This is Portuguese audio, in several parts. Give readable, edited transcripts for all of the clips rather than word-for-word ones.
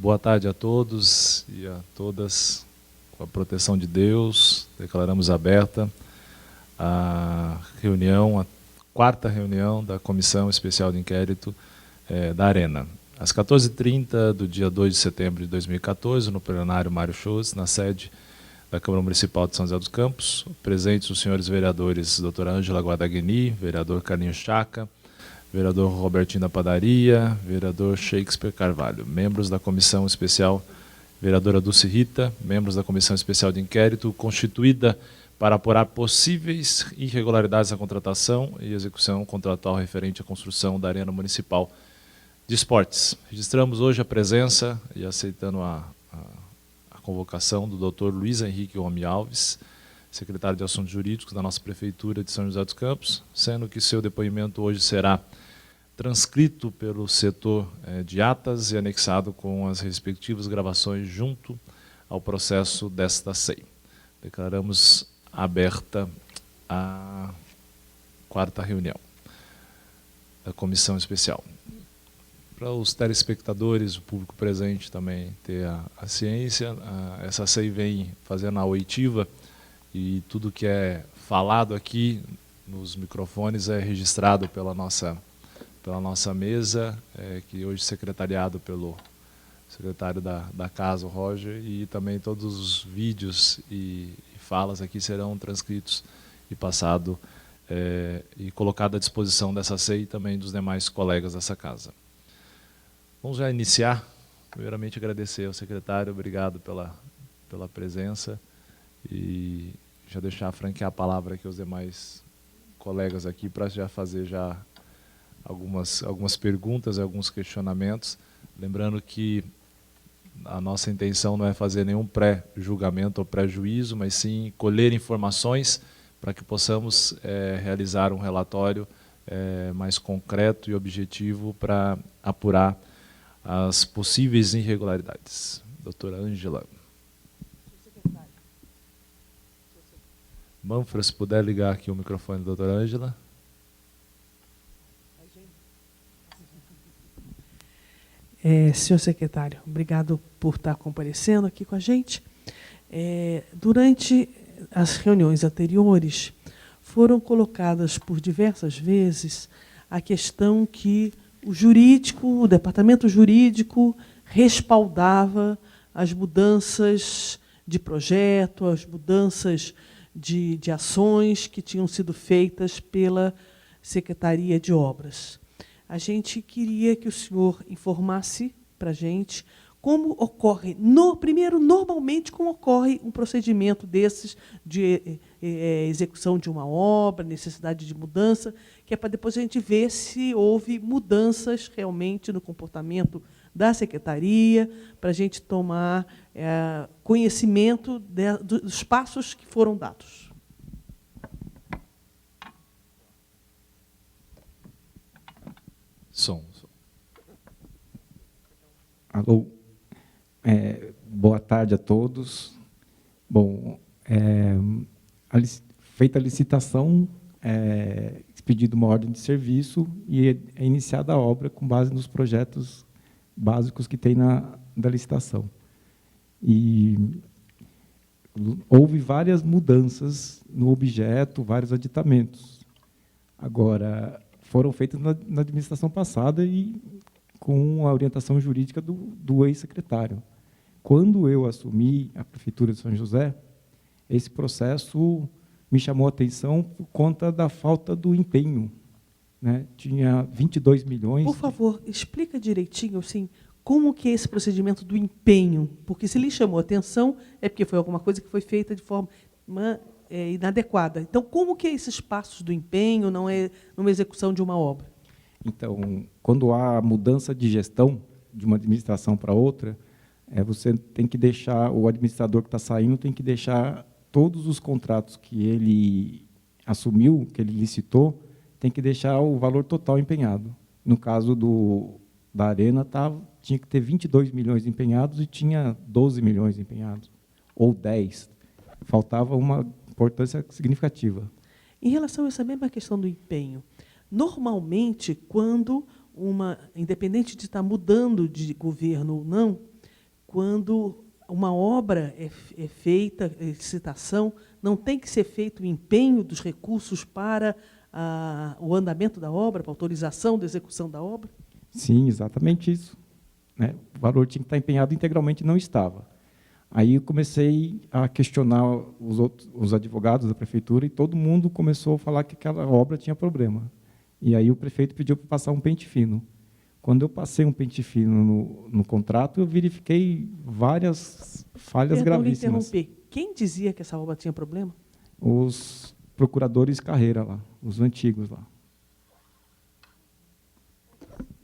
Boa tarde a todos e a todas. Com a proteção de Deus, declaramos aberta a reunião, a quarta reunião da Comissão Especial de Inquérito da Arena. Às 14h30 do dia 2 de setembro de 2014, no plenário Mário Schultz, na sede da Câmara Municipal de São José dos Campos, presentes os senhores vereadores doutora Ângela Guadagnini, vereador Carlinhos Chaca, vereador Robertinho da Padaria, vereador Shakespeare Carvalho, membros da Comissão Especial, vereadora Dulce Rita, membros da Comissão Especial de Inquérito, constituída para apurar possíveis irregularidades na contratação e execução contratual referente à construção da Arena Municipal de Esportes. Registramos hoje a presença e aceitando a convocação do Dr. Luiz Henrique Romi Alves, secretário de Assuntos Jurídicos da nossa Prefeitura de São José dos Campos, sendo que seu depoimento hoje será transcrito pelo setor de atas e anexado com as respectivas gravações junto ao processo desta SEI. Declaramos aberta a quarta reunião da Comissão Especial. Para os telespectadores, o público presente também ter a ciência, essa SEI vem fazendo a oitiva e tudo que é falado aqui nos microfones é registrado pela nossa mesa, que hoje é secretariado pelo secretário da Casa, o Roger, e também todos os vídeos e falas aqui serão transcritos e passado e colocado à disposição dessa SEI e também dos demais colegas dessa casa. Vamos já iniciar. Primeiramente agradecer ao secretário, obrigado pela presença e já deixar franquear a palavra aqui aos demais colegas aqui para já fazer já algumas perguntas e alguns questionamentos. Lembrando que a nossa intenção não é fazer nenhum pré-julgamento ou pré-juízo, mas sim colher informações para que possamos realizar um relatório mais concreto e objetivo para apurar as possíveis irregularidades. Doutora Ângela. Manfra, se puder ligar aqui o microfone da doutora Ângela. Senhor secretário, obrigado por estar comparecendo aqui com a gente. Durante as reuniões anteriores, foram colocadas por diversas vezes a questão que o departamento jurídico respaldava as mudanças de projeto, as mudanças de ações que tinham sido feitas pela Secretaria de Obras. A gente queria que o senhor informasse para a gente como ocorre, primeiro, normalmente, como ocorre um procedimento desses de execução de uma obra, necessidade de mudança, que é para depois a gente ver se houve mudanças realmente no comportamento da Secretaria, para a gente tomar conhecimento dos passos que foram dados. Som. Alô. Boa tarde a todos. Bom, feita a licitação, expedida uma ordem de serviço e é iniciada a obra com base nos projetos básicos que tem da licitação. E houve várias mudanças no objeto, vários aditamentos. Agora, foram feitas na administração passada e com a orientação jurídica do ex-secretário. Quando eu assumi a Prefeitura de São José, esse processo me chamou a atenção por conta da falta do empenho, né? Tinha 22 milhões... Por favor, explica direitinho assim, como que é esse procedimento do empenho, porque se lhe chamou a atenção é porque foi alguma coisa que foi feita de forma inadequada. Então, como que é esses passos do empenho, não é numa execução de uma obra? Então, quando há mudança de gestão de uma administração para outra, você tem que deixar, o administrador que está saindo tem que deixar todos os contratos que ele assumiu, que ele licitou, tem que deixar o valor total empenhado. No caso da Arena, tinha que ter 22 milhões empenhados e tinha 12 milhões empenhados, ou 10. Faltava uma importância significativa. Em relação a essa mesma questão do empenho, normalmente, quando independente de estar mudando de governo ou não, quando uma obra é feita, licitação, não tem que ser feito o empenho dos recursos para o andamento da obra, para a autorização da execução da obra? Sim, exatamente isso, né? O valor tinha que estar empenhado integralmente, não estava. Aí eu comecei a questionar os advogados da prefeitura e todo mundo começou a falar que aquela obra tinha problema. E aí o prefeito pediu para passar um pente fino. Quando eu passei um pente fino no contrato, eu verifiquei várias falhas gravíssimas. Interromper. Quem dizia que essa obra tinha problema? Os procuradores carreira lá, os antigos lá.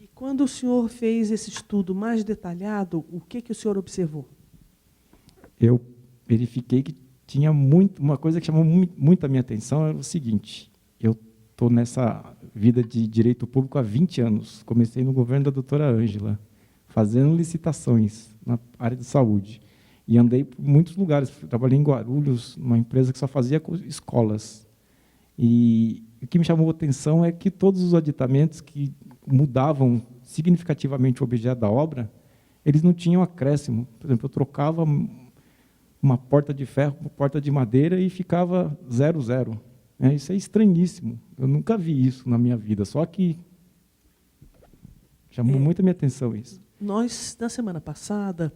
E quando o senhor fez esse estudo mais detalhado, o que o senhor observou? Eu verifiquei que tinha uma coisa que chamou muito a minha atenção, era o seguinte: eu estou nessa vida de direito público há 20 anos, comecei no governo da doutora Ângela, fazendo licitações na área de saúde, e andei por muitos lugares, trabalhei em Guarulhos, numa empresa que só fazia escolas, e o que me chamou a atenção é que todos os aditamentos que mudavam significativamente o objeto da obra, eles não tinham acréscimo. Por exemplo, eu trocava uma porta de ferro por porta de madeira e ficava 0,0. Isso é estranhíssimo. Eu nunca vi isso na minha vida, só que chamou muito a minha atenção isso. Nós, na semana passada,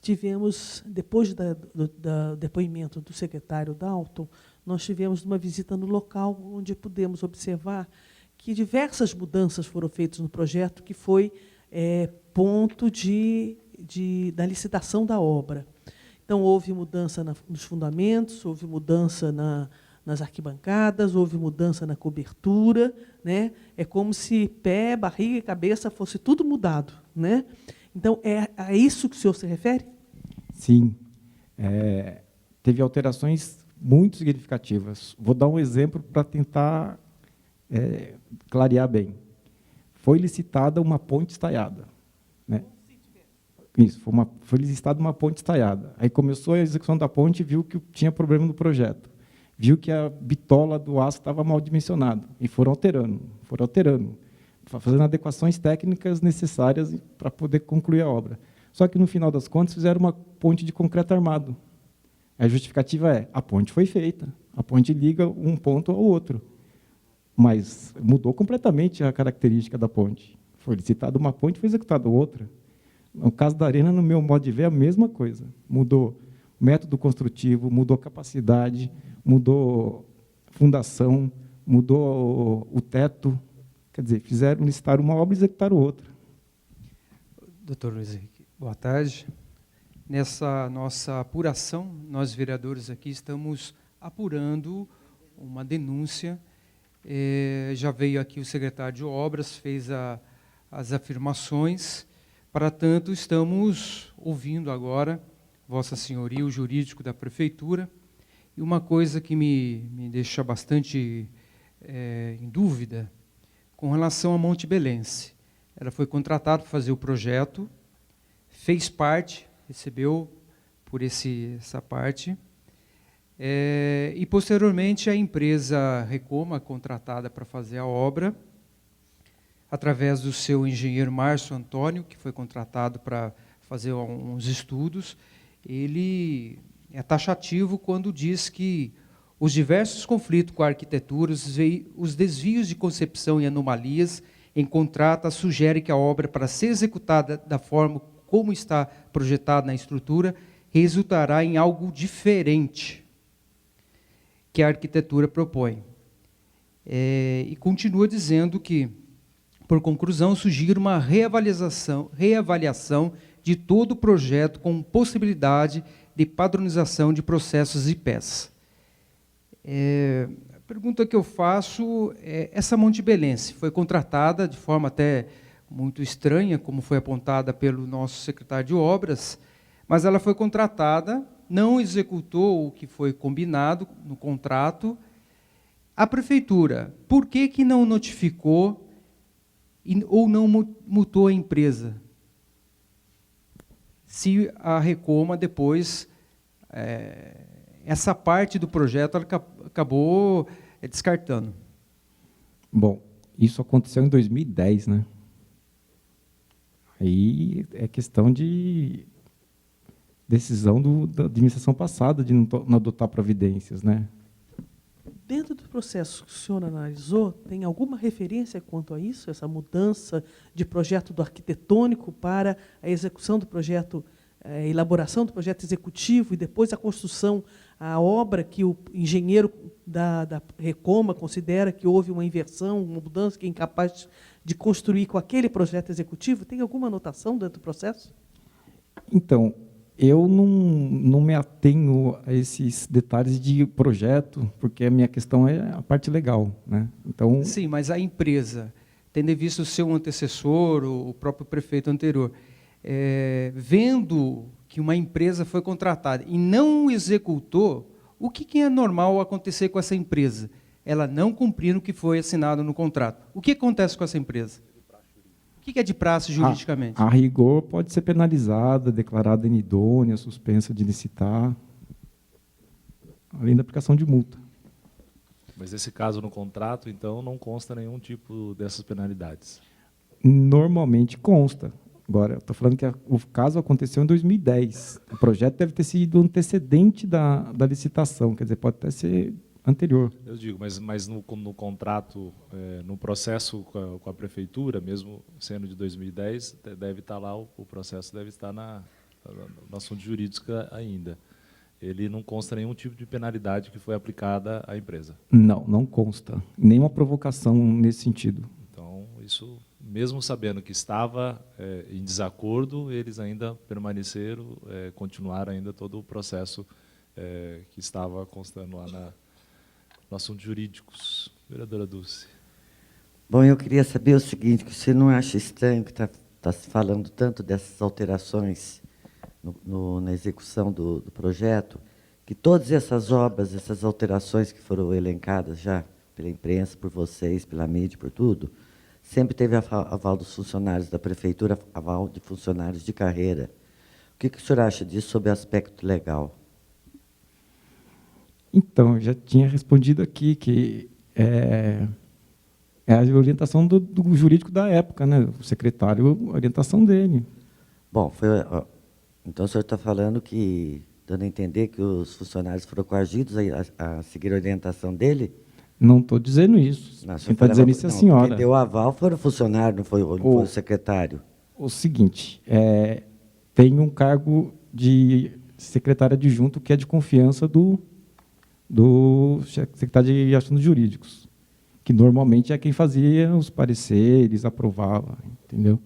tivemos, depois do depoimento do secretário Dalton, nós tivemos uma visita no local onde pudemos observar que diversas mudanças foram feitas no projeto, que foi ponto da licitação da obra. Então, houve mudança nos fundamentos, houve mudança nas arquibancadas, houve mudança na cobertura, né? É como se pé, barriga e cabeça fosse tudo mudado, né? Então, é a isso que o senhor se refere? Sim. Teve alterações muito significativas. Vou dar um exemplo para tentar clarear bem. Foi licitada uma ponte estaiada, né? Isso, foi licitada uma ponte estaiada. Aí começou a execução da ponte e viu que tinha problema no projeto. Viu que a bitola do aço estava mal dimensionada. E foram alterando, fazendo adequações técnicas necessárias para poder concluir a obra. Só que, no final das contas, fizeram uma ponte de concreto armado. A justificativa é: a ponte foi feita, a ponte liga um ponto ao outro. Mas mudou completamente a característica da ponte. Foi licitada uma ponte, foi executada outra. No caso da Arena, no meu modo de ver, é a mesma coisa. Mudou o método construtivo, mudou a capacidade, mudou fundação, mudou o teto. Quer dizer, licitaram uma obra e executaram outra. Doutor Luiz Henrique, boa tarde. Nessa nossa apuração, nós vereadores aqui estamos apurando uma denúncia. Já veio aqui o secretário de Obras, fez as afirmações. Para tanto, estamos ouvindo agora Vossa Senhoria, o jurídico da Prefeitura, e uma coisa que me deixa bastante em dúvida, com relação a Monte Belense. Ela foi contratada para fazer o projeto, fez parte, recebeu por essa parte, e, posteriormente, a empresa Recoma, contratada para fazer a obra, através do seu engenheiro Márcio Antônio, que foi contratado para fazer uns estudos, ele é taxativo quando diz que os diversos conflitos com a arquitetura, os desvios de concepção e anomalias em contrata sugerem que a obra, para ser executada da forma como está projetada na estrutura, resultará em algo diferente que a arquitetura propõe. E continua dizendo que, por conclusão, sugiro uma reavaliação de todo o projeto com possibilidade de padronização de processos e peças. A pergunta que eu faço é: essa Monte Belense foi contratada de forma até muito estranha, como foi apontada pelo nosso secretário de Obras, mas ela foi contratada, não executou o que foi combinado no contrato. A Prefeitura, por que não notificou ou não multou a empresa, se a Recoma depois, essa parte do projeto, ela acabou descartando? Bom, isso aconteceu em 2010, né? Aí é questão de decisão da administração passada de não adotar providências, né? Dentro do processo que o senhor analisou, tem alguma referência quanto a isso, essa mudança de projeto do arquitetônico para a execução do projeto, a elaboração do projeto executivo e depois a construção, a obra que o engenheiro da Recoma considera que houve uma inversão, uma mudança, que é incapaz de construir com aquele projeto executivo? Tem alguma anotação dentro do processo? Então, eu não me atenho a esses detalhes de projeto, porque a minha questão é a parte legal, né? Então, Sim, mas a empresa, tendo em vista o seu antecessor, o próprio prefeito anterior, vendo que uma empresa foi contratada e não executou, o que é normal acontecer com essa empresa? Ela não cumprir o que foi assinado no contrato. O que acontece com essa empresa? O que é de praxe juridicamente? A rigor pode ser penalizada, declarada inidônea, suspensa de licitar, além da aplicação de multa. Mas esse caso no contrato, então, não consta nenhum tipo dessas penalidades? Normalmente consta. Agora, estou falando que o caso aconteceu em 2010. O projeto deve ter sido antecedente da licitação, quer dizer, pode até ser anterior. Eu digo, mas no contrato, no processo com a prefeitura, mesmo sendo de 2010, deve estar lá, o processo deve estar no assunto jurídico ainda. Ele não consta nenhum tipo de penalidade que foi aplicada à empresa? Não consta. Nenhuma provocação nesse sentido. Então, isso, mesmo sabendo que estava em desacordo, eles ainda permaneceram, continuaram ainda todo o processo que estava constando lá no assuntos jurídicos. Vereadora Dulce. Bom, eu queria saber o seguinte, que você não acha estranho que está se falando tanto dessas alterações na execução do projeto, que todas essas obras, essas alterações que foram elencadas já pela imprensa, por vocês, pela mídia, por tudo, sempre teve aval dos funcionários da prefeitura, aval de funcionários de carreira. O que o senhor acha disso sob o aspecto legal? Então, eu já tinha respondido aqui que é a orientação do jurídico da época, né? O secretário, a orientação dele. Bom, então o senhor está falando que, dando a entender que os funcionários foram coagidos a seguir a orientação dele? Não estou dizendo isso. Não, quem está dizendo isso é a senhora. Quem deu o aval foi o funcionário, não foi o secretário. O seguinte, tem um cargo de secretário adjunto que é de confiança do secretário de Assuntos Jurídicos, que normalmente é quem fazia os pareceres, aprovava, entendeu?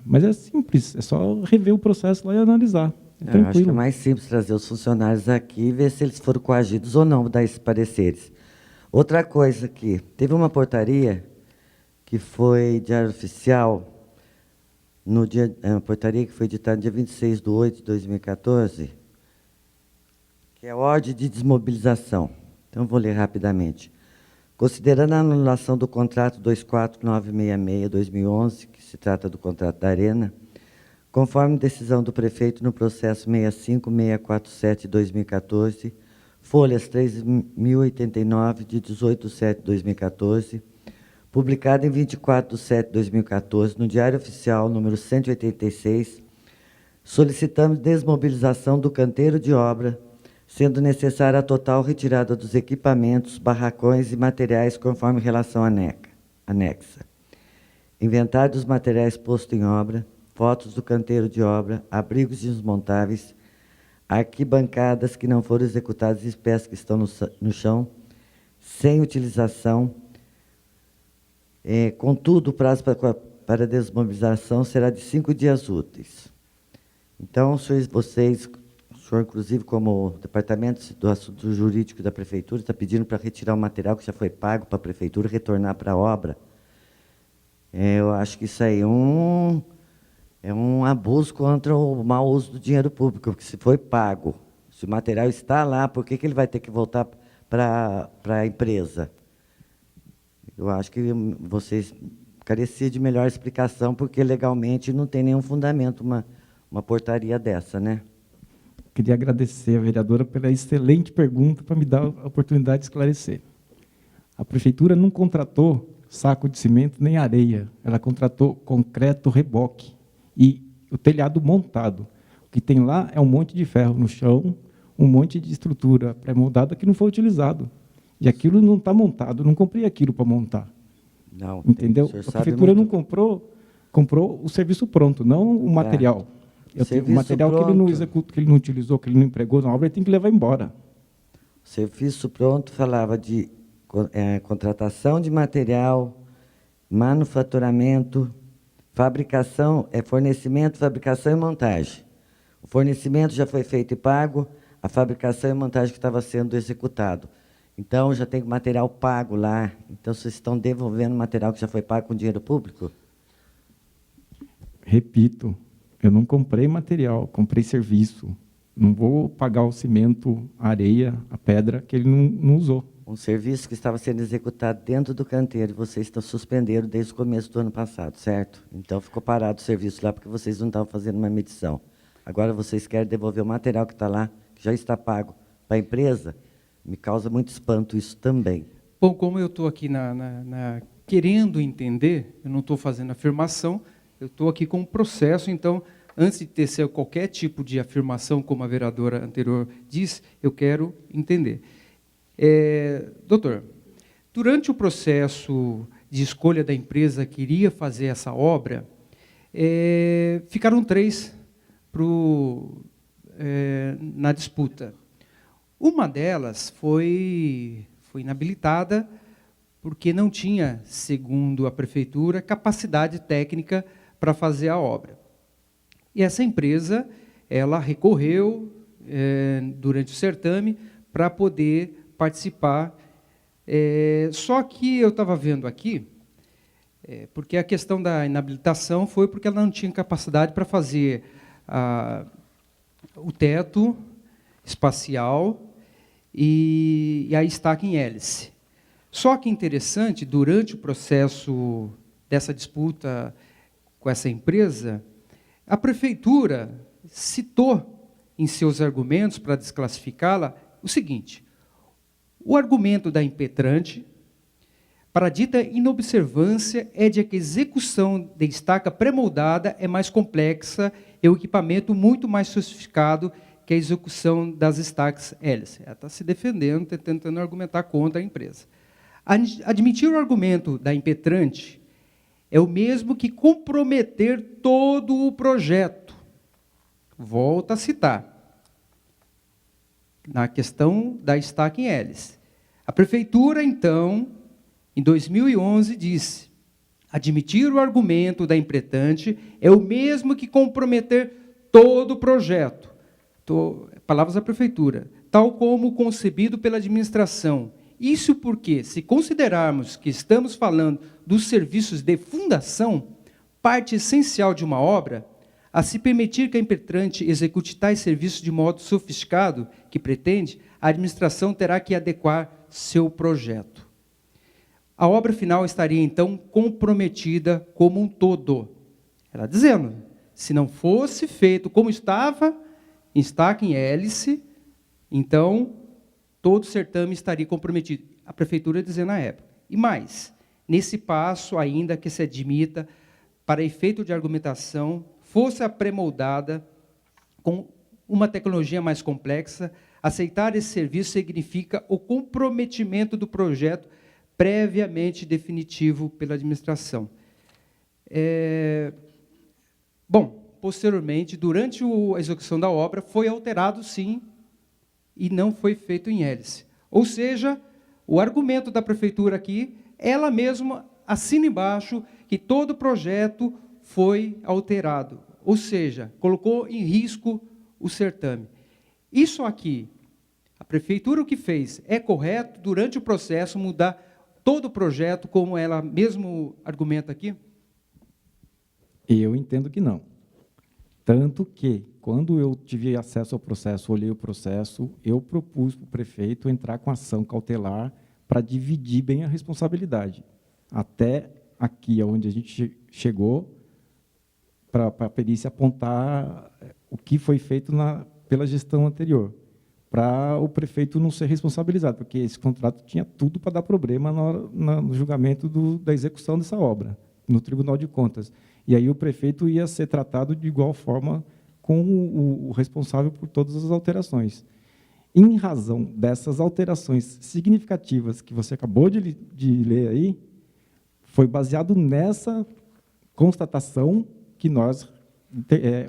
Mas é simples, é só rever o processo lá e analisar. Eu acho que é mais simples trazer os funcionários aqui e ver se eles foram coagidos ou não dar esses pareceres. Outra coisa aqui, teve uma portaria que foi diário oficial, uma portaria que foi editada no dia 26/8/2014, que é a ordem de desmobilização. Então, vou ler rapidamente. Considerando a anulação do contrato 24966-2011, que se trata do contrato da Arena, conforme decisão do prefeito no processo 65647-2014, folhas 3.089, de 18/7/2014, publicada em 24/7/2014, no Diário Oficial, número 186, solicitamos desmobilização do canteiro de obra, sendo necessária a total retirada dos equipamentos, barracões e materiais conforme relação anexa. Inventário dos materiais posto em obra, fotos do canteiro de obra, abrigos desmontáveis, arquibancadas que não foram executadas e peças que estão no chão, sem utilização. Contudo, o prazo para desmobilização será de 5 dias úteis. Então, vocês, o senhor, inclusive, como Departamento do Assunto Jurídico da Prefeitura, está pedindo para retirar o material que já foi pago para a Prefeitura e retornar para a obra. Eu acho que isso aí é um abuso contra o mau uso do dinheiro público, porque se foi pago, se o material está lá, por que ele vai ter que voltar para a empresa? Eu acho que vocês careciam de melhor explicação, porque legalmente não tem nenhum fundamento uma portaria dessa, né? Queria agradecer a vereadora pela excelente pergunta para me dar a oportunidade de esclarecer. A prefeitura não contratou saco de cimento nem areia, ela contratou concreto reboque e o telhado montado. O que tem lá é um monte de ferro no chão, um monte de estrutura pré-moldada que não foi utilizado. E aquilo não está montado, não comprei aquilo para montar. Não, Entendeu? o senhor A sabe prefeitura muito. não comprou o serviço pronto, não o material. O Serviço material que ele não pronto. executou, que ele não utilizou, que ele não empregou na obra, ele tem que levar embora. O serviço pronto falava de contratação de material, manufaturamento, fabricação, fornecimento, fabricação e montagem. O fornecimento já foi feito e pago, a fabricação e montagem que estava sendo executado. Então, já tem material pago lá. Então, vocês estão devolvendo material que já foi pago com dinheiro público? Repito, eu não comprei material, comprei serviço. Não vou pagar o cimento, a areia, a pedra que ele não usou. Um serviço que estava sendo executado dentro do canteiro e vocês estão suspendendo desde o começo do ano passado, certo? Então, ficou parado o serviço lá porque vocês não estavam fazendo uma medição. Agora, vocês querem devolver o material que está lá, que já está pago para a empresa? Me causa muito espanto isso também. Bom, como eu estou aqui querendo entender, eu não estou fazendo afirmação, eu estou aqui com um processo, então, antes de tecer qualquer tipo de afirmação, como a vereadora anterior disse, eu quero entender. Doutor, durante o processo de escolha da empresa que iria fazer essa obra, ficaram 3 na disputa. Uma delas foi inabilitada porque não tinha, segundo a prefeitura, capacidade técnica para fazer a obra. E essa empresa, ela recorreu durante o certame para poder participar. Só que eu estava vendo aqui, porque a questão da inabilitação foi porque ela não tinha capacidade para fazer o teto espacial e a estaca em hélice. Só que interessante, durante o processo dessa disputa com essa empresa, a prefeitura citou em seus argumentos para desclassificá-la o seguinte: o argumento da impetrante para a dita inobservância é de que a execução de estaca pré-moldada é mais complexa e o equipamento muito mais sofisticado que a execução das estacas hélice. Ela está se defendendo, tentando argumentar contra a empresa. Admitir o argumento da impetrante é o mesmo que comprometer todo o projeto. Volto a citar. Na questão da estaca em hélice. A prefeitura, então, em 2011, disse: admitir o argumento da impetrante é o mesmo que comprometer todo o projeto. Palavras da prefeitura, tal como concebido pela administração. Isso porque, se considerarmos que estamos falando dos serviços de fundação, parte essencial de uma obra, a se permitir que a impetrante execute tais serviços de modo sofisticado que pretende, a administração terá que adequar seu projeto. A obra final estaria, então, comprometida como um todo. Ela dizendo, se não fosse feito como estava, em estaca em hélice, então, todo o certame estaria comprometido. A prefeitura dizendo na época. E mais, nesse passo, ainda que se admita, para efeito de argumentação, fosse a pré-moldada com uma tecnologia mais complexa, aceitar esse serviço significa o comprometimento do projeto previamente definitivo pela administração. Bom, posteriormente, durante a execução da obra, foi alterado, sim, e não foi feito em hélice. Ou seja, o argumento da prefeitura aqui, ela mesma assina embaixo que todo o projeto foi alterado, ou seja, colocou em risco o certame. Isso aqui, a prefeitura o que fez, é correto, durante o processo, mudar todo o projeto, como ela mesmo argumenta aqui? Eu entendo que não. Tanto que, quando eu tive acesso ao processo, olhei o processo, eu propus para o prefeito entrar com ação cautelar para dividir bem a responsabilidade. Até aqui, onde a gente chegou, para a perícia apontar o que foi feito pela gestão anterior, para o prefeito não ser responsabilizado, porque esse contrato tinha tudo para dar problema no julgamento da execução dessa obra, no Tribunal de Contas. E aí o prefeito ia ser tratado de igual forma com o responsável por todas as alterações. Em razão dessas alterações significativas que você acabou de ler aí, foi baseado nessa constatação que nós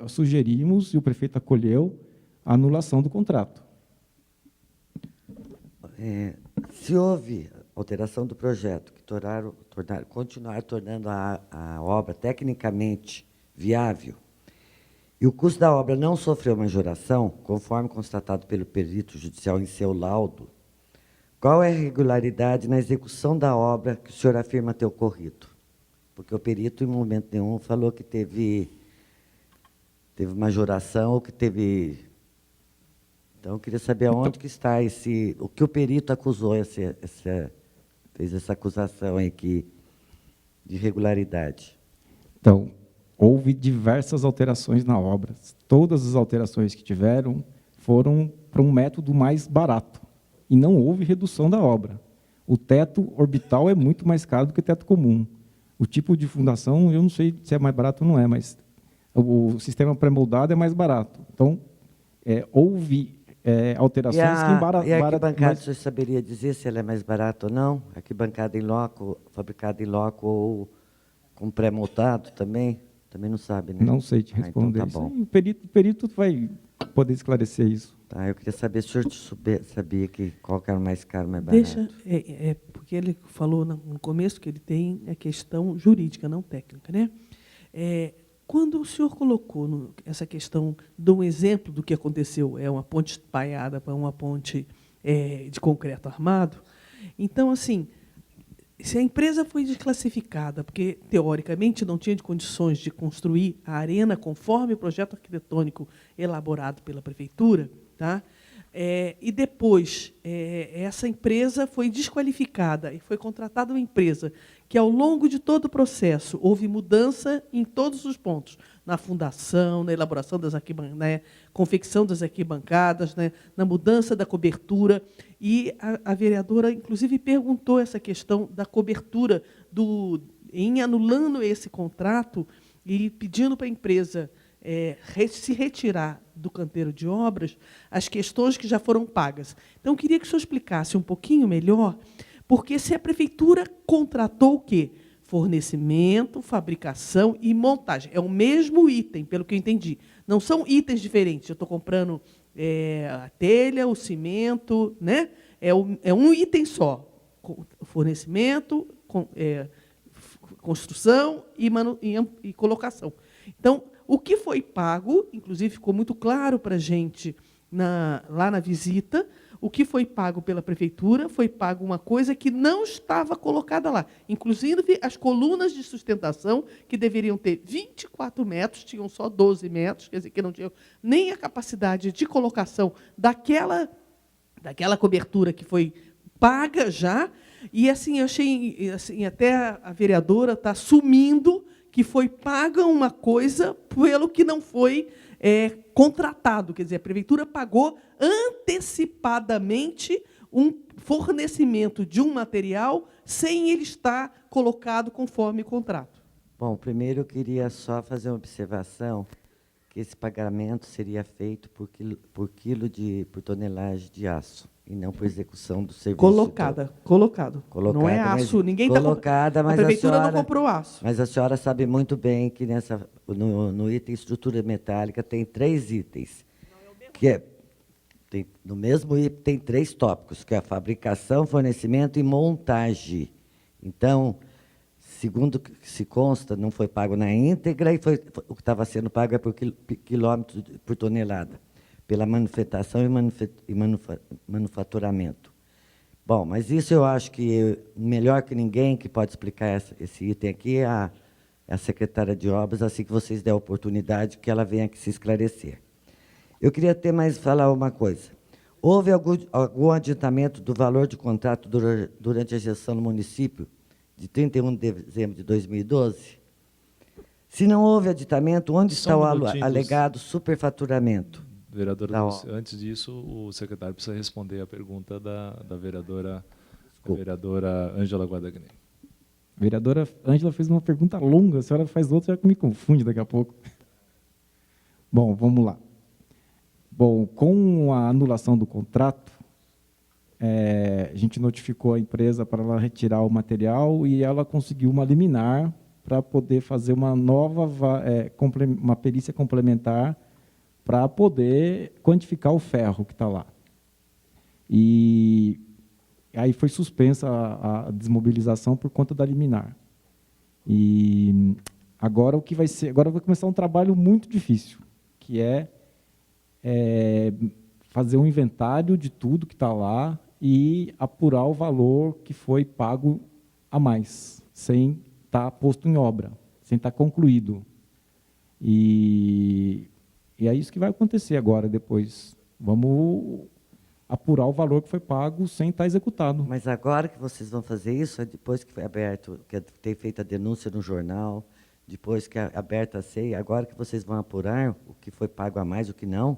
sugerimos, e o prefeito acolheu, a anulação do contrato. Se houve alteração do projeto, que continuar tornando a obra tecnicamente viável, e o custo da obra não sofreu majoração, conforme constatado pelo perito judicial em seu laudo, qual é a irregularidade na execução da obra que o senhor afirma ter ocorrido? Porque o perito, em momento nenhum, falou que teve majoração ou que teve... Então, eu queria saber aonde que está o que o perito acusou, fez essa acusação aí de irregularidade. Então, houve diversas alterações na obra. Todas as alterações que tiveram foram para um método mais barato. E não houve redução da obra. O teto orbital é muito mais caro do que o teto comum. O tipo de fundação, eu não sei se é mais barato ou não é, mas o sistema pré-moldado é mais barato. Então, houve alterações que embarataram. E a arquibancada, você saberia dizer se ela é mais barata ou não? Arquibancada em loco, fabricada em loco ou com pré-moldado também? Também não sabe, né? Não sei te responder. Então tá bom. O perito vai poder esclarecer isso. Tá, eu queria saber se o senhor sabia qual que era o mais caro, mais barato. Porque ele falou no começo que ele tem a questão jurídica, não técnica, né? Quando o senhor colocou essa questão de um exemplo do que aconteceu, uma ponte espalhada para uma ponte de concreto armado, então, assim, se a empresa foi desclassificada, porque, teoricamente, não tinha condições de construir a arena conforme o projeto arquitetônico elaborado pela prefeitura, tá? E depois, essa empresa foi desqualificada e foi contratada uma empresa que, ao longo de todo o processo, houve mudança em todos os pontos, na fundação, na elaboração das arquibancadas, na confecção das arquibancadas, né, na mudança da cobertura. E a vereadora, inclusive, perguntou essa questão da cobertura, em anulando esse contrato e pedindo para a empresa se retirar do canteiro de obras as questões que já foram pagas. Então, eu queria que o senhor explicasse um pouquinho melhor, porque se a prefeitura contratou o quê? Fornecimento, fabricação e montagem. É o mesmo item, pelo que eu entendi. Não são itens diferentes. Eu estou comprando a telha, o cimento, né? É um item só. Fornecimento, construção e colocação. Então, o que foi pago, inclusive ficou muito claro para a gente lá na visita, o que foi pago pela prefeitura foi pago uma coisa que não estava colocada lá. Inclusive, as colunas de sustentação, que deveriam ter 24 metros, tinham só 12 metros, quer dizer, que não tinham nem a capacidade de colocação daquela cobertura que foi paga já. E, assim, eu achei, assim, até a vereadora está assumindo que foi paga uma coisa pelo que não foi contratado. Quer dizer, a prefeitura pagou antecipadamente um fornecimento de um material sem ele estar colocado conforme o contrato. Bom, primeiro eu queria só fazer uma observação, que esse pagamento seria feito por tonelagem de aço, e não por execução do serviço. Colocado. Não é aço, ninguém está colocada, a prefeitura não comprou aço. Mas a senhora sabe muito bem que no item estrutura metálica tem 3 itens. No mesmo item tem 3 tópicos, que é a fabricação, fornecimento e montagem. Então, segundo que se consta, não foi pago na íntegra, e o que estava sendo pago é por quilômetro por tonelada, pela manufatação e manufaturamento. Bom, mas isso eu acho que melhor que ninguém que pode explicar esse item aqui é a secretária de obras, assim que vocês der a oportunidade, que ela venha aqui se esclarecer. Eu queria falar uma coisa. Houve algum adiantamento do valor de contrato durante a gestão do município de 31 de dezembro de 2012? Se não houve adiantamento, onde está o alegado superfaturamento? Vereadora, antes disso, o secretário precisa responder a pergunta da vereadora Ângela Guadagnini. A vereadora Ângela fez uma pergunta longa, a senhora faz outra, já que me confunde daqui a pouco. Bom, vamos lá. Bom, com a anulação do contrato, a gente notificou a empresa para ela retirar o material e ela conseguiu uma liminar para poder fazer uma nova, uma perícia complementar para poder quantificar o ferro que está lá. E aí foi suspensa a desmobilização por conta da liminar. E agora o que vai ser? Agora vai começar um trabalho muito difícil, que é fazer um inventário de tudo que está lá e apurar o valor que foi pago a mais, sem estar posto em obra, sem estar concluído. E é isso que vai acontecer agora, depois. Vamos apurar o valor que foi pago sem estar executado. Mas agora que vocês vão fazer isso, é depois que foi aberto, que tem feito a denúncia no jornal, depois que é aberta a CEI, agora que vocês vão apurar o que foi pago a mais, o que não,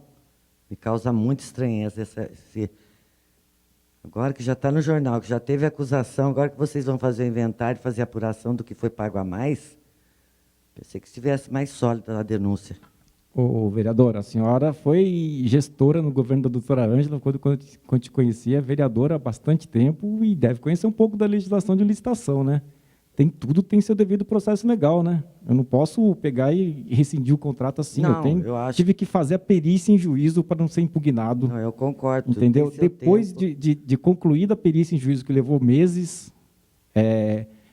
me causa muita estranheza. Agora que já está no jornal, que já teve acusação, agora que vocês vão fazer o inventário, fazer a apuração do que foi pago a mais, pensei que estivesse mais sólida a denúncia. Ô, vereadora, a senhora foi gestora no governo da doutora Ângela, quando te conhecia, vereadora há bastante tempo e deve conhecer um pouco da legislação de licitação, né? Tudo tem seu devido processo legal, né? Eu não posso pegar e rescindir o contrato assim. Não, eu acho... Tive que fazer a perícia em juízo para não ser impugnado. Não, eu concordo. Entendeu? Depois de concluída a perícia em juízo, que levou meses,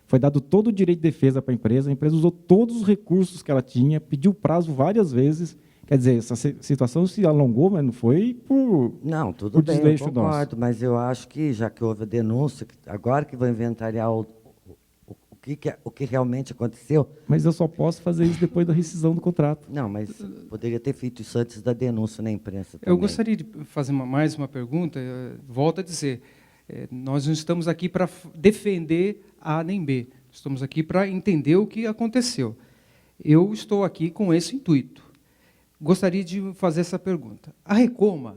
foi dado todo o direito de defesa para a empresa usou todos os recursos que ela tinha, pediu prazo várias vezes. Quer dizer, essa situação se alongou, mas não foi por Não, tudo bem, eu desleixo concordo, nosso. mas eu acho que, já que houve a denúncia, agora que vão inventariar o que realmente aconteceu... Mas eu só posso fazer isso depois da rescisão do contrato. Não, mas poderia ter feito isso antes da denúncia na imprensa também. Eu gostaria de fazer mais uma pergunta. Volto a dizer, nós não estamos aqui para defender A nem B. Estamos aqui para entender o que aconteceu. Eu estou aqui com esse intuito. Gostaria de fazer essa pergunta. A Recoma,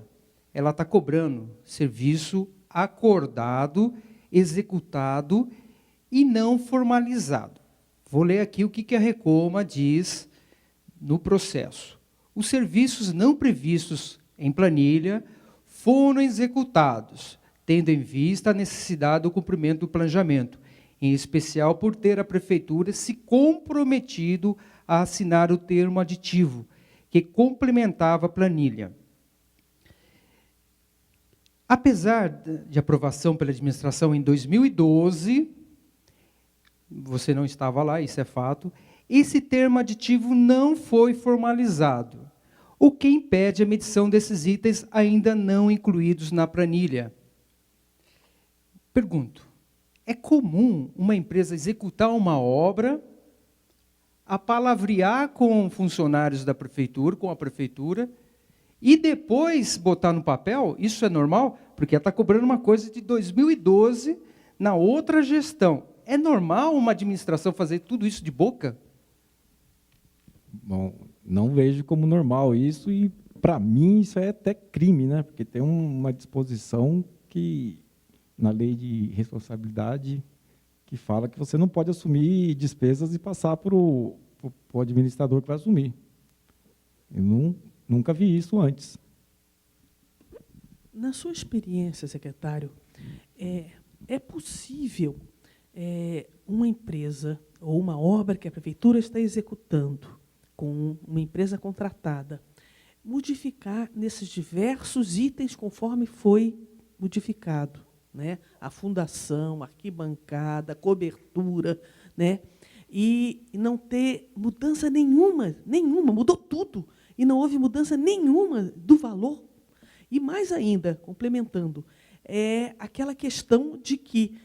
ela está cobrando serviço acordado, executado e não formalizado. Vou ler aqui o que a Recoma diz no processo. Os serviços não previstos em planilha foram executados, tendo em vista a necessidade do cumprimento do planejamento, em especial por ter a Prefeitura se comprometido a assinar o termo aditivo, que complementava a planilha. Apesar de aprovação pela administração em 2012, você não estava lá, isso é fato, esse termo aditivo não foi formalizado, o que impede a medição desses itens ainda não incluídos na planilha. Pergunto, é comum uma empresa executar uma obra, apalavrear com funcionários da prefeitura, com a prefeitura, e depois botar no papel? Isso é normal? Porque ela está cobrando uma coisa de 2012 na outra gestão. É normal uma administração fazer tudo isso de boca? Bom, não vejo como normal isso e, para mim, isso é até crime, né? Porque tem uma disposição que, na lei de responsabilidade, que fala que você não pode assumir despesas e passar para o administrador que vai assumir. Eu nunca vi isso antes. Na sua experiência, secretário, é possível uma empresa ou uma obra que a prefeitura está executando com uma empresa contratada modificar nesses diversos itens conforme foi modificado, né? A fundação, a arquibancada, a cobertura, né? E não ter mudança nenhuma, mudou tudo, e não houve mudança nenhuma do valor. E mais ainda, complementando, aquela questão de que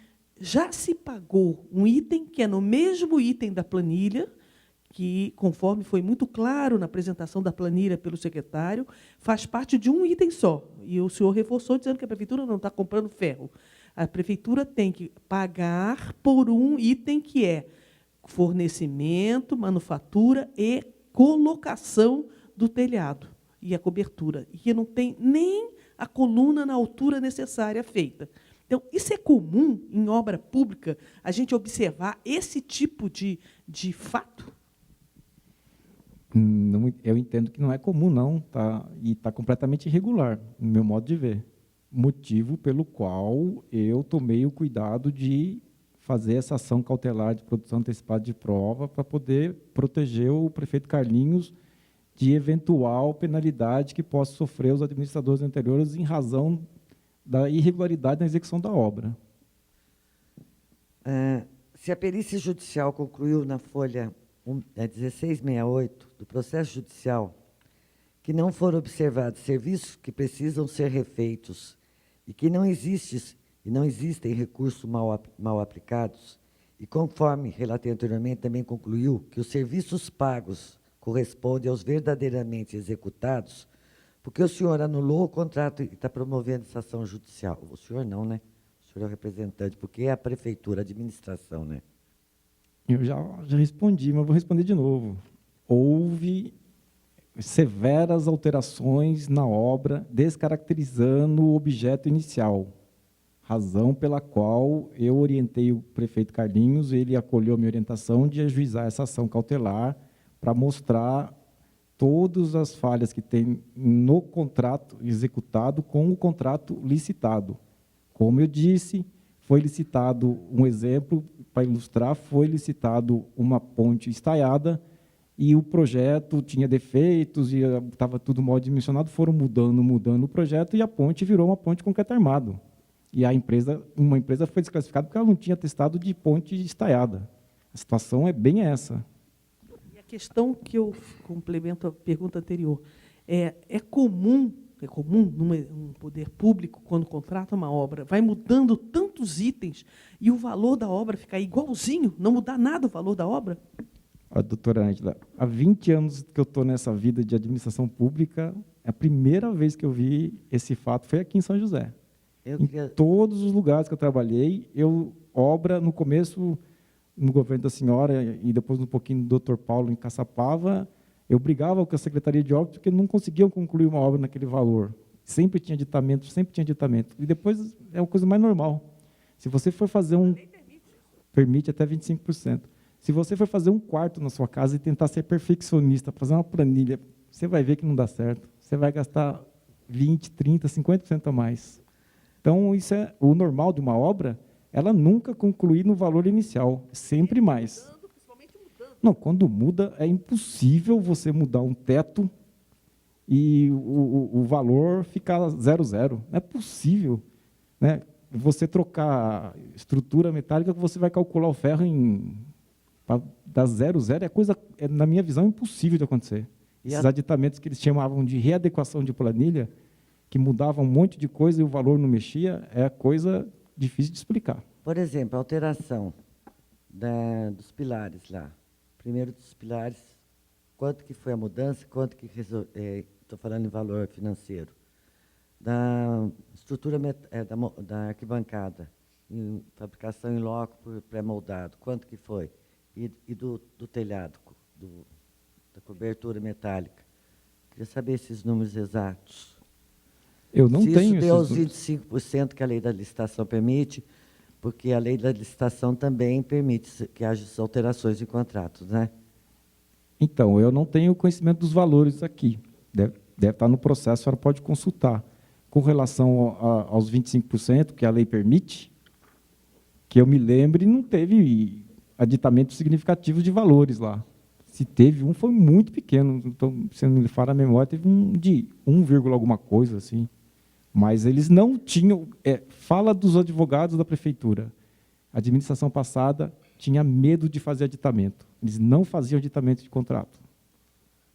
já se pagou um item que é no mesmo item da planilha, que, conforme foi muito claro na apresentação da planilha pelo secretário, faz parte de um item só. E o senhor reforçou dizendo que a prefeitura não está comprando ferro. A prefeitura tem que pagar por um item que é fornecimento, manufatura e colocação do telhado e a cobertura, e que não tem nem a coluna na altura necessária feita. Então, isso é comum em obra pública, a gente observar esse tipo de fato? Eu entendo que não é comum, não, tá? E está completamente irregular, no meu modo de ver. Motivo pelo qual eu tomei o cuidado de fazer essa ação cautelar de produção antecipada de prova para poder proteger o prefeito Carlinhos de eventual penalidade que possa sofrer os administradores anteriores em razão da irregularidade na execução da obra. Se a perícia judicial concluiu na folha 1668 do processo judicial que não foram observados serviços que precisam ser refeitos e que não existem recursos mal aplicados, e conforme relatei anteriormente, também concluiu que os serviços pagos correspondem aos verdadeiramente executados, porque o senhor anulou o contrato e está promovendo essa ação judicial. O senhor não, né? O senhor é o representante, porque é a prefeitura, a administração, né? Eu já respondi, mas vou responder de novo. Houve severas alterações na obra, descaracterizando o objeto inicial, razão pela qual eu orientei o prefeito Carlinhos, ele acolheu a minha orientação de ajuizar essa ação cautelar para mostrar todas as falhas que tem no contrato executado com o contrato licitado. Como eu disse, foi licitado, um exemplo para ilustrar, foi licitado uma ponte estaiada e o projeto tinha defeitos e estava tudo mal dimensionado, foram mudando o projeto e a ponte virou uma ponte concreto armado. E uma empresa foi desclassificada porque ela não tinha testado de ponte estaiada. A situação é bem essa. E a questão que eu complemento a pergunta anterior, é comum num poder público, quando contrata uma obra, vai mudando tantos itens e o valor da obra ficar igualzinho, não mudar nada o valor da obra? Doutora Ângela, há 20 anos que eu estou nessa vida de administração pública, a primeira vez que eu vi esse fato foi aqui em São José. Em todos os lugares que eu trabalhei, obra, no começo, no governo da senhora, e depois um pouquinho do Dr. Paulo em Caçapava, eu brigava com a Secretaria de Obras porque não conseguiam concluir uma obra naquele valor. Sempre tinha aditamento, sempre tinha aditamento. E depois é uma coisa mais normal. Se você for fazer permite até 25%. Se você for fazer um quarto na sua casa e tentar ser perfeccionista, fazer uma planilha, você vai ver que não dá certo. Você vai gastar 20%, 30%, 50% a mais. Então, isso é o normal de uma obra, ela nunca concluir no valor inicial, sempre mais. Não, quando muda, é impossível você mudar um teto e o valor ficar 0,0. Não é possível, né? Você trocar estrutura metálica, você vai calcular o ferro para dar 0,0, na minha visão, impossível de acontecer. Esses aditamentos que eles chamavam de readequação de planilha, que mudavam um monte de coisa e o valor não mexia, é coisa difícil de explicar. Por exemplo, a alteração dos pilares lá. Primeiro dos pilares, quanto que foi a mudança, quanto que estou falando em valor financeiro. Da estrutura da arquibancada, em fabricação em loco pré-moldado, quanto que foi? E do telhado, da cobertura metálica. Queria saber esses números exatos. Eu não tenho isso deu os números. 25% que a lei da licitação permite, porque a lei da licitação também permite que haja alterações de contratos, né? Então, eu não tenho conhecimento dos valores aqui. Deve estar no processo, a senhora pode consultar. Com relação aos 25%, que a lei permite, que eu me lembre, não teve aditamentos significativos de valores lá. Se teve foi muito pequeno. Então, se não me falha a memória, teve de 1, alguma coisa assim. Mas eles não tinham... fala dos advogados da prefeitura. A administração passada tinha medo de fazer aditamento. Eles não faziam aditamento de contrato.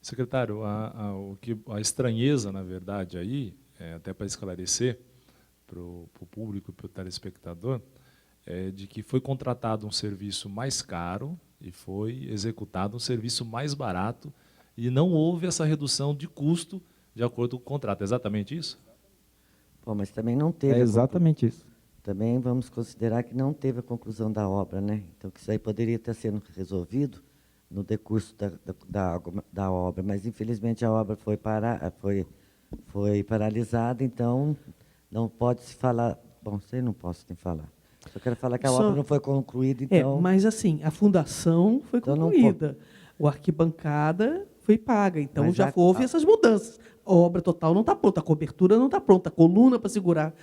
Secretário, a estranheza, na verdade, aí, até para esclarecer para o público e para o telespectador, é de que foi contratado um serviço mais caro e foi executado um serviço mais barato e não houve essa redução de custo de acordo com o contrato. É exatamente isso? Bom, mas também não teve... É exatamente isso. Também vamos considerar que não teve a conclusão da obra, né? Então, que isso aí poderia ter sido resolvido no decurso da obra, mas, infelizmente, a obra foi paralisada, então não pode se falar... Bom, isso aí não posso nem falar. Só quero falar que a obra não foi concluída, então... Mas, assim, a fundação foi concluída. A arquibancada foi paga. Então, Mas já já- houve essas mudanças. A obra total não está pronta, a cobertura não está pronta, a coluna para segurar,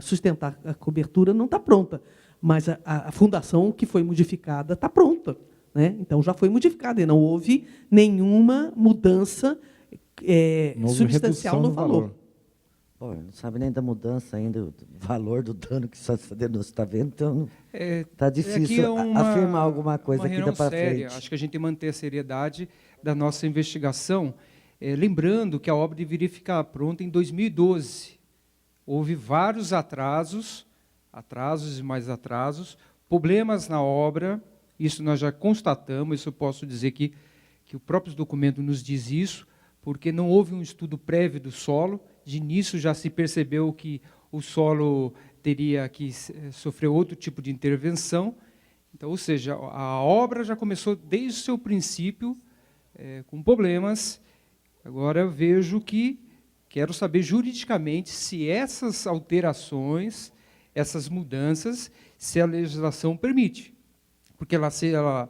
sustentar a cobertura não está pronta. Mas a fundação que foi modificada está pronta, né? Então, já foi modificada e não houve nenhuma mudança Não houve substancial redução no no valor. Pô, não sabe nem da mudança ainda, do valor do dano que essa denúncia está vendo, então está difícil afirmar alguma coisa aqui da para séria. frente. Acho que a gente tem que manter a seriedade da nossa investigação, lembrando que a obra deveria ficar pronta em 2012. Houve vários atrasos e mais atrasos, problemas na obra, isso nós já constatamos, isso eu posso dizer que o próprio documento nos diz isso, porque não houve um estudo prévio do solo, de início já se percebeu que o solo teria que sofrer outro tipo de intervenção. Então, ou seja, a obra já começou desde o seu princípio com problemas. Agora eu vejo que quero saber juridicamente se essas alterações, essas mudanças, se a legislação permite. Porque se ela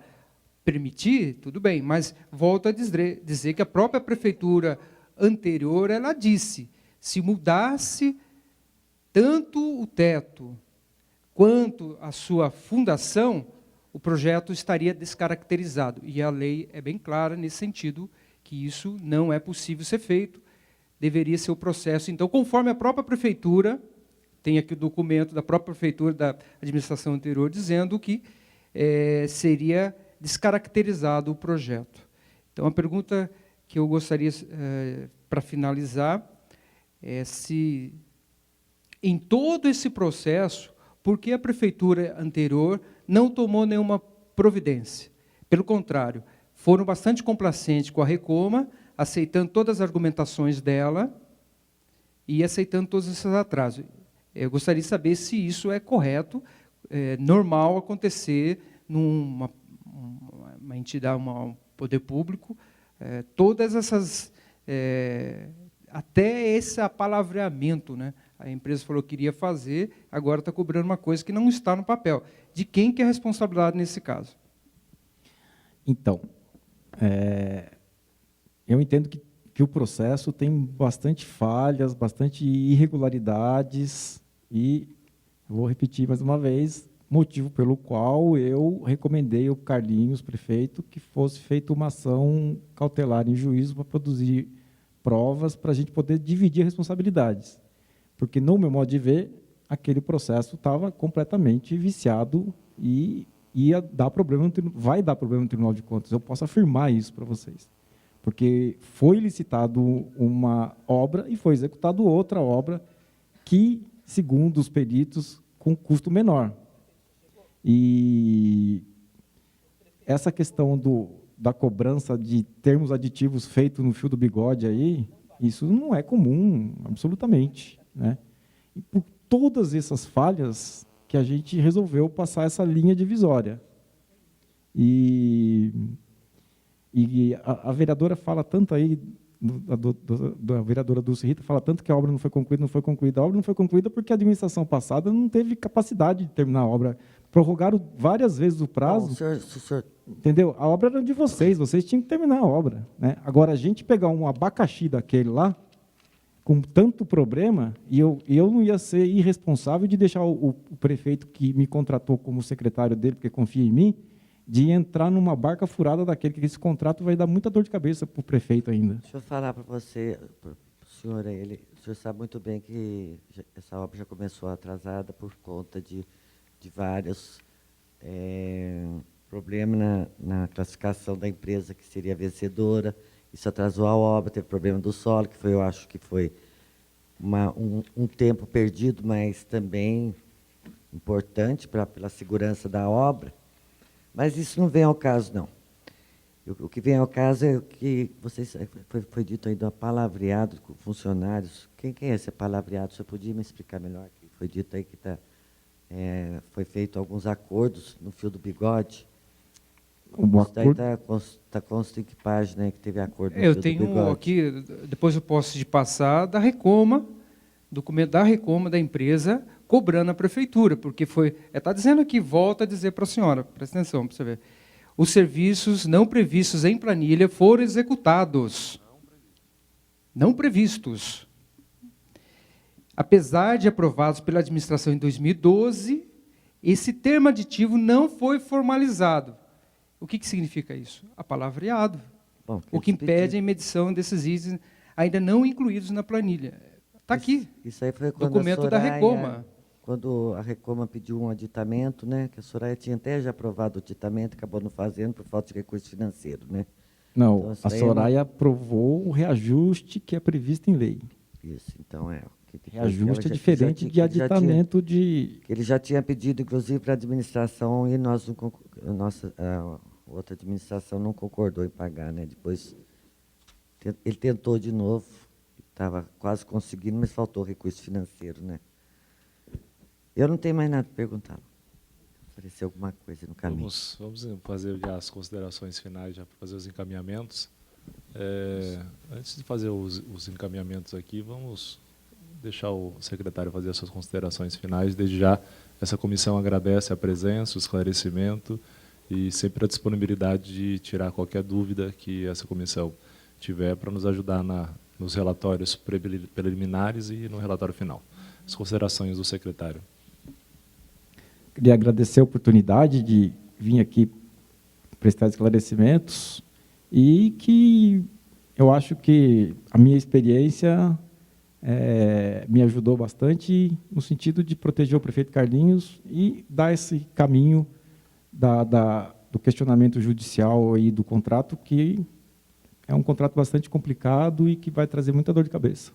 permitir, tudo bem, mas volto a dizer que a própria prefeitura anterior, ela disse, se mudasse tanto o teto quanto a sua fundação, o projeto estaria descaracterizado. E a lei é bem clara nesse sentido, que isso não é possível ser feito, deveria ser o processo. Então, conforme a própria prefeitura, tem aqui o documento da própria prefeitura, da administração anterior, dizendo que seria descaracterizado o projeto. Então, a pergunta que eu gostaria, para finalizar, é se, em todo esse processo, por que a prefeitura anterior não tomou nenhuma providência? Pelo contrário, foram bastante complacentes com a Recoma, aceitando todas as argumentações dela e aceitando todos esses atrasos. Eu gostaria de saber se isso é correto, normal acontecer numa entidade, um poder público, todas essas, até esse apalavreamento, né? A empresa falou que queria fazer, agora está cobrando uma coisa que não está no papel. De quem que é a responsabilidade nesse caso? Então, eu entendo que o processo tem bastante falhas, bastante irregularidades, e vou repetir mais uma vez, motivo pelo qual eu recomendei ao Carlinhos, prefeito, que fosse feita uma ação cautelar em juízo para produzir provas para a gente poder dividir responsabilidades. Porque, no meu modo de ver, aquele processo estava completamente viciado e ia dar problema, vai dar problema no Tribunal de Contas. Eu posso afirmar isso para vocês. Porque foi licitado uma obra e foi executado outra obra que, segundo os peritos, com custo menor. E essa questão da cobrança de termos aditivos feito no fio do bigode aí, isso não é comum, absolutamente, né? E por todas essas falhas que a gente resolveu passar essa linha divisória. E a vereadora fala tanto aí, a vereadora Dulce Rita fala tanto que a obra não foi concluída, não foi concluída. A obra não foi concluída porque a administração passada não teve capacidade de terminar a obra. Prorrogaram várias vezes o prazo. Bom, senhor, Entendeu? A obra era de vocês tinham que terminar a obra, né? Agora, a gente pegar um abacaxi daquele lá, com tanto problema, e eu não ia ser irresponsável de deixar o prefeito que me contratou como secretário dele, porque confia em mim, de entrar numa barca furada daquele, que esse contrato vai dar muita dor de cabeça para o prefeito ainda. deixa eu falar para você, para o senhor, o senhor sabe muito bem que essa obra já começou atrasada por conta de vários problemas na classificação da empresa que seria vencedora. Isso atrasou a obra, teve problema do solo, que eu acho que foi um tempo perdido, mas também importante pela segurança da obra. Mas isso não vem ao caso, não. O que vem ao caso é o que foi dito aí do palavreado com funcionários. Quem é esse palavreado? Você podia me explicar melhor? Foi dito aí que foi feito alguns acordos no fio do bigode. Isso daí está consta em que página aí que teve acordo no fio do bigode? Eu tenho aqui, depois eu posso te passar, da Recoma, documento da Recoma, da empresa, cobrando a prefeitura, porque está dizendo aqui, volta a dizer para a senhora, presta atenção, para você ver. os serviços não previstos em planilha foram executados. Não previstos. Apesar de aprovados pela administração em 2012, esse termo aditivo não foi formalizado. O que significa isso? Apalavreado. Bom, O que impede a medição desses itens ainda não incluídos na planilha. Está aqui. Isso aí foi quando Documento da Recoma. Quando a Recoma pediu um aditamento, né, que a Soraya tinha até já aprovado o aditamento, acabou não fazendo por falta de recurso financeiro, né? Não, Então, isso a aí Soraya aprovou o reajuste que é previsto em lei. Isso, então é. Reajuste é diferente de aditamento de... Ele já tinha pedido, inclusive, para a administração e nós não a outra administração não concordou em pagar, né? Depois ele tentou de novo, estava quase conseguindo, mas faltou recurso financeiro, né? Eu não tenho mais nada para perguntar. Apareceu alguma coisa no caminho. Vamos fazer já as considerações finais, já para fazer os encaminhamentos. Antes de fazer os encaminhamentos aqui, vamos deixar o secretário fazer as suas considerações finais. Desde já, essa comissão agradece a presença, o esclarecimento e sempre a disponibilidade de tirar qualquer dúvida que essa comissão tiver para nos ajudar nos relatórios preliminares e no relatório final. As considerações do secretário. Queria agradecer a oportunidade de vir aqui prestar esclarecimentos e que eu acho que a minha experiência me ajudou bastante no sentido de proteger o prefeito Carlinhos e dar esse caminho do questionamento judicial e do contrato, que é um contrato bastante complicado e que vai trazer muita dor de cabeça.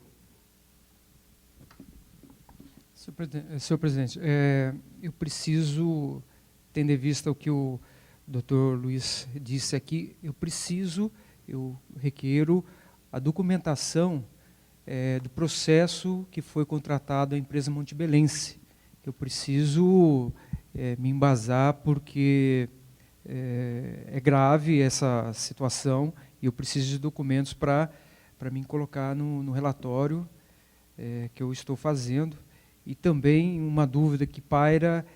Senhor presidente, eu preciso, tendo em vista o que o doutor Luiz disse aqui, eu requeiro a documentação do processo que foi contratado à empresa montebelense. Eu preciso me embasar porque é grave essa situação e eu preciso de documentos para mim colocar no relatório que eu estou fazendo. E também uma dúvida que paira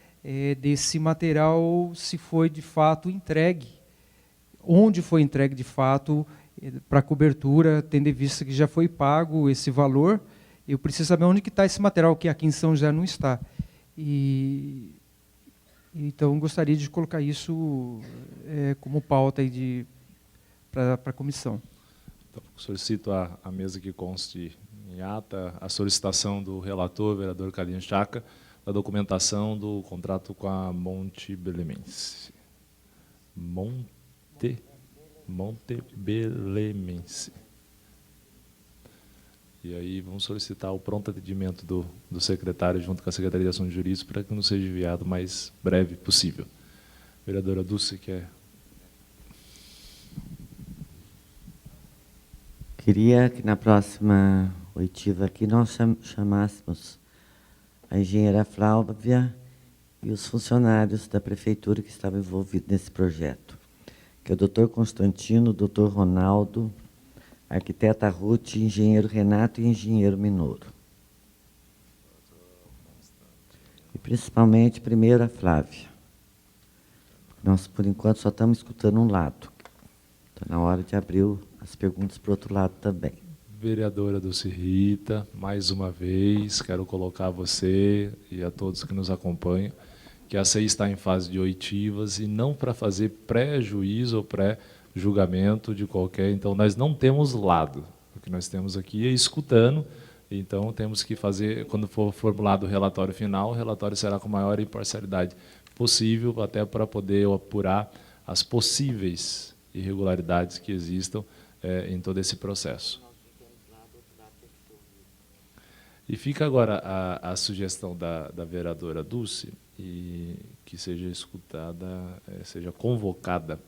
desse material, se foi de fato entregue, onde foi entregue de fato para cobertura, tendo em vista que já foi pago esse valor. Eu preciso saber onde que está esse material, que aqui em São José não está. Então, gostaria de colocar isso como pauta para a comissão. Então, solicito à mesa que conste em ata a solicitação do relator, vereador Carlinhos Chaca, da documentação do contrato com a Montebelemense. Montebelemense. E aí vamos solicitar o pronto atendimento do secretário junto com a Secretaria de Assuntos Jurídicos para que não seja enviado o mais breve possível. Vereadora Dulce, quer... Queria que na próxima oitiva aqui nós chamássemos a engenheira Flávia e os funcionários da prefeitura que estavam envolvidos nesse projeto, que é o doutor Constantino, o doutor Ronaldo, a arquiteta Ruth, engenheiro Renato e engenheiro Minoro. E principalmente, primeiro, a Flávia. Nós, por enquanto, só estamos escutando um lado. Está na hora de abrir as perguntas para o outro lado também. Vereadora Dulce Rita, mais uma vez, quero colocar a você e a todos que nos acompanham, que a CEI está em fase de oitivas e não para fazer pré-juízo ou pré-julgamento de qualquer... Então, nós não temos lado. O que nós temos aqui é escutando, então temos que fazer, quando for formulado o relatório final, o relatório será com a maior imparcialidade possível, até para poder apurar as possíveis irregularidades que existam em todo esse processo. E fica agora a sugestão da vereadora Dulce, e que seja escutada, seja convocada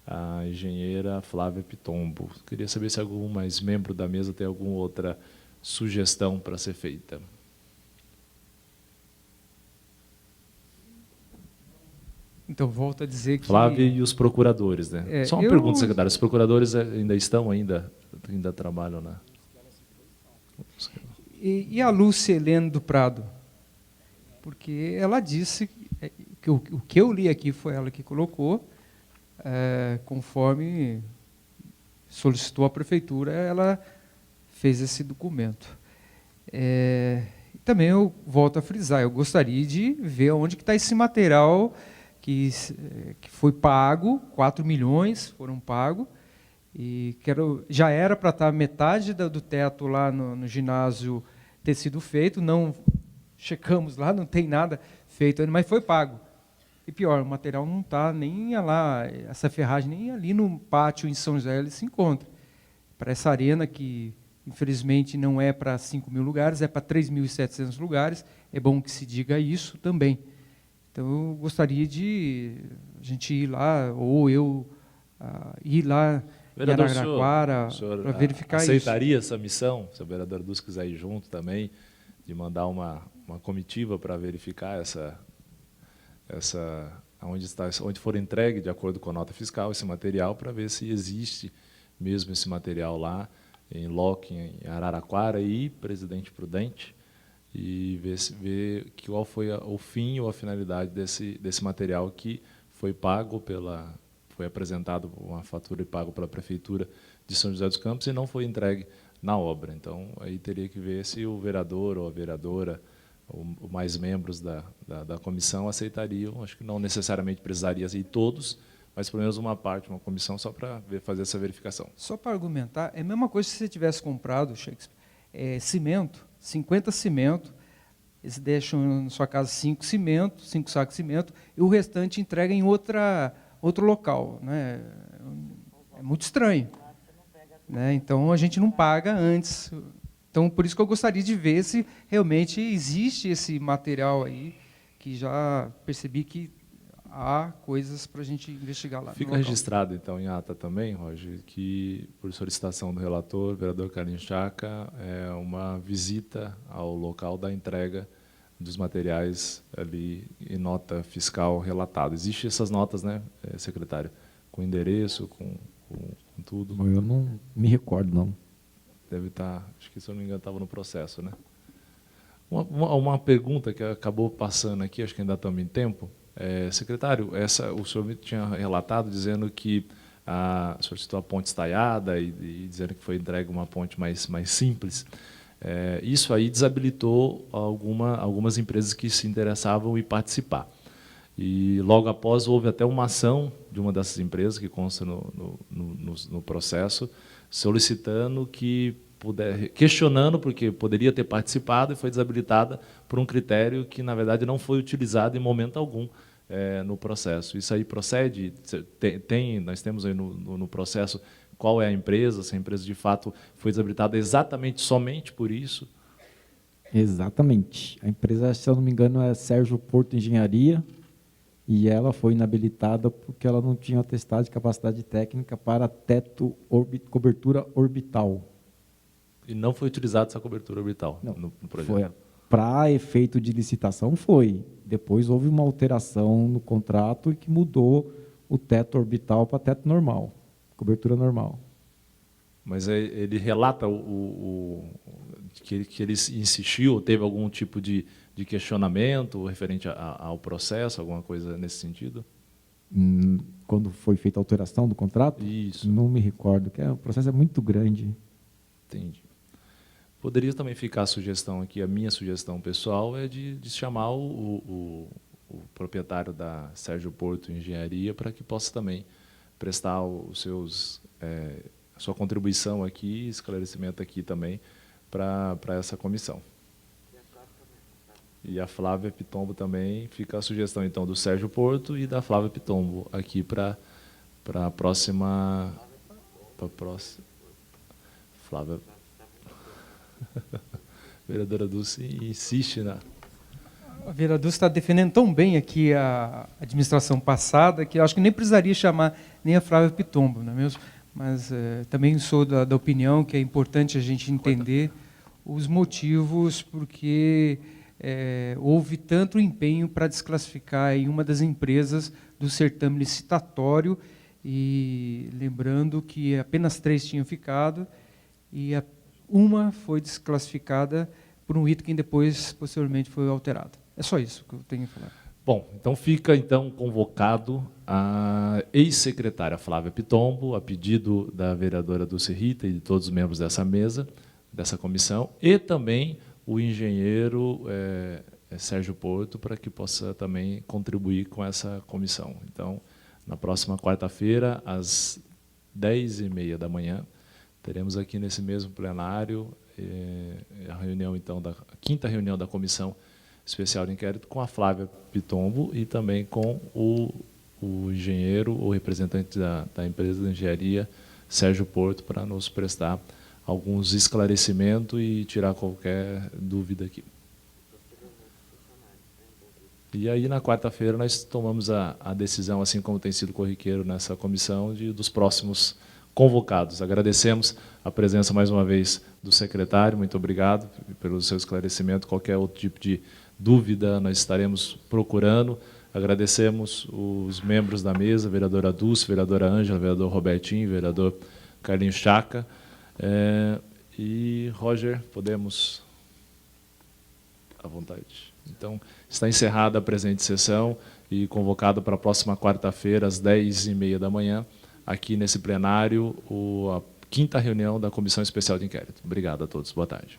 a engenheira Flávia Pitombo. Queria saber se algum mais membro da mesa tem alguma outra sugestão para ser feita. Então, volto a dizer que... Flávia e os procuradores, né? Só uma pergunta, secretário. Os procuradores ainda ainda trabalham na... E a Lúcia Helena do Prado? Porque ela disse que o que eu li aqui foi ela que colocou, conforme solicitou a prefeitura, ela fez esse documento. Também eu volto a frisar, eu gostaria de ver onde que está esse material que foi pago, 4 milhões foram pagos, e já era para estar metade do teto lá no ginásio ter sido feito, não checamos lá, não tem nada feito ainda, mas foi pago. E pior, o material não está nem lá, essa ferragem nem ali no pátio em São José ele se encontra. Para essa arena que, infelizmente, não é para 5 mil lugares, é para 3.700 lugares, é bom que se diga isso também. Então, eu gostaria de a gente ir lá, ou eu ir lá em Araraquara para verificar isso. Aceitaria essa missão, se o vereador Dus quiser ir junto também, de mandar uma comitiva para verificar onde for entregue, de acordo com a nota fiscal, esse material, para ver se existe mesmo esse material lá, em loco, em Araraquara e Presidente Prudente, e ver qual foi o fim ou a finalidade desse material que foi pago foi apresentado uma fatura e pago pela Prefeitura de São José dos Campos e não foi entregue na obra. Então, aí teria que ver se o vereador ou a vereadora, ou mais membros da comissão aceitariam. Acho que não necessariamente precisaria ir todos, mas pelo menos uma parte, uma comissão, só para fazer essa verificação. Só para argumentar, é a mesma coisa se você tivesse comprado, Shakespeare, cimento, 50 cimento, eles deixam na sua casa 5 sacos de cimento, e o restante entrega em outro local. Né? É muito estranho. Né? Então, a gente não paga antes. Então, por isso que eu gostaria de ver se realmente existe esse material aí, que já percebi que há coisas para a gente investigar lá. Fica registrado, então, em ata também, Roger, que, por solicitação do relator, vereador Carlinhos Chaca, uma visita ao local da entrega dos materiais ali em nota fiscal relatada. Existem essas notas, né, secretário? Com endereço, com tudo. Eu não me recordo, não. Deve estar, acho que, se eu não me engano, estava no processo, né? Uma pergunta que acabou passando aqui, acho que ainda estamos em tempo. Secretário, o senhor me tinha relatado dizendo que o senhor citou a ponte estaiada e dizendo que foi entregue uma ponte mais simples. Isso aí desabilitou algumas empresas que se interessavam em participar. E logo após houve até uma ação de uma dessas empresas, que consta no processo, solicitando questionando, porque poderia ter participado e foi desabilitada por um critério que, na verdade, não foi utilizado em momento algum no processo. Isso aí procede? Nós temos aí no processo qual é a empresa, se a empresa, de fato, foi desabilitada exatamente somente por isso? Exatamente. A empresa, se eu não me engano, é Sérgio Porto Engenharia, e ela foi inabilitada porque ela não tinha atestado de capacidade técnica para cobertura orbital. E não foi utilizada essa cobertura orbital no projeto? Para efeito de licitação, foi. Depois houve uma alteração no contrato que mudou o teto orbital para teto normal, cobertura normal. Mas ele relata que ele insistiu, teve algum tipo de questionamento referente ao processo, alguma coisa nesse sentido? Quando foi feita a alteração do contrato? Isso. Não me recordo, o processo é muito grande. Entendi. Poderia também ficar a sugestão aqui, a minha sugestão pessoal é de chamar o proprietário da Sérgio Porto Engenharia para que possa também prestar a sua contribuição aqui, esclarecimento aqui também para essa comissão. E a Flávia Pitombo também, fica a sugestão então do Sérgio Porto e da Flávia Pitombo aqui para a próxima. Flávia. Vereadora Dulce insiste na. A vereadora Dulce está defendendo tão bem aqui a administração passada que eu acho que nem precisaria chamar nem a Flávia Pitombo, não é mesmo? Mas também sou da opinião que é importante a gente entender os motivos porque houve tanto empenho para desclassificar em uma das empresas do certame licitatório, e lembrando que apenas 3 tinham ficado, e uma foi desclassificada por um item que depois, posteriormente, foi alterado. É só isso que eu tenho a falar. Bom, então fica então convocado a ex-secretária Flávia Pitombo, a pedido da vereadora Dulce Rita e de todos os membros dessa mesa, dessa comissão, e também o engenheiro Sérgio Porto, para que possa também contribuir com essa comissão. Então, na próxima quarta-feira, às 10h30 da manhã, teremos aqui nesse mesmo plenário a reunião, então, a quinta reunião da Comissão Especial de Inquérito com a Flávia Pitombo e também com o engenheiro, o representante da empresa de engenharia, Sérgio Porto, para nos prestar alguns esclarecimentos e tirar qualquer dúvida aqui. E aí, na quarta-feira, nós tomamos a decisão, assim como tem sido corriqueiro nessa comissão, dos próximos convocados. Agradecemos a presença, mais uma vez, do secretário. Muito obrigado pelo seu esclarecimento. Qualquer outro tipo de dúvida, nós estaremos procurando. Agradecemos os membros da mesa, vereadora Dulce, vereadora Ângela, vereador Robertinho, vereador Carlinhos Chaca. E, Roger, podemos... à vontade. Então, está encerrada a presente sessão e convocado para a próxima quarta-feira, às 10h30 da manhã, aqui nesse plenário, a quinta reunião da Comissão Especial de Inquérito. Obrigado a todos. Boa tarde.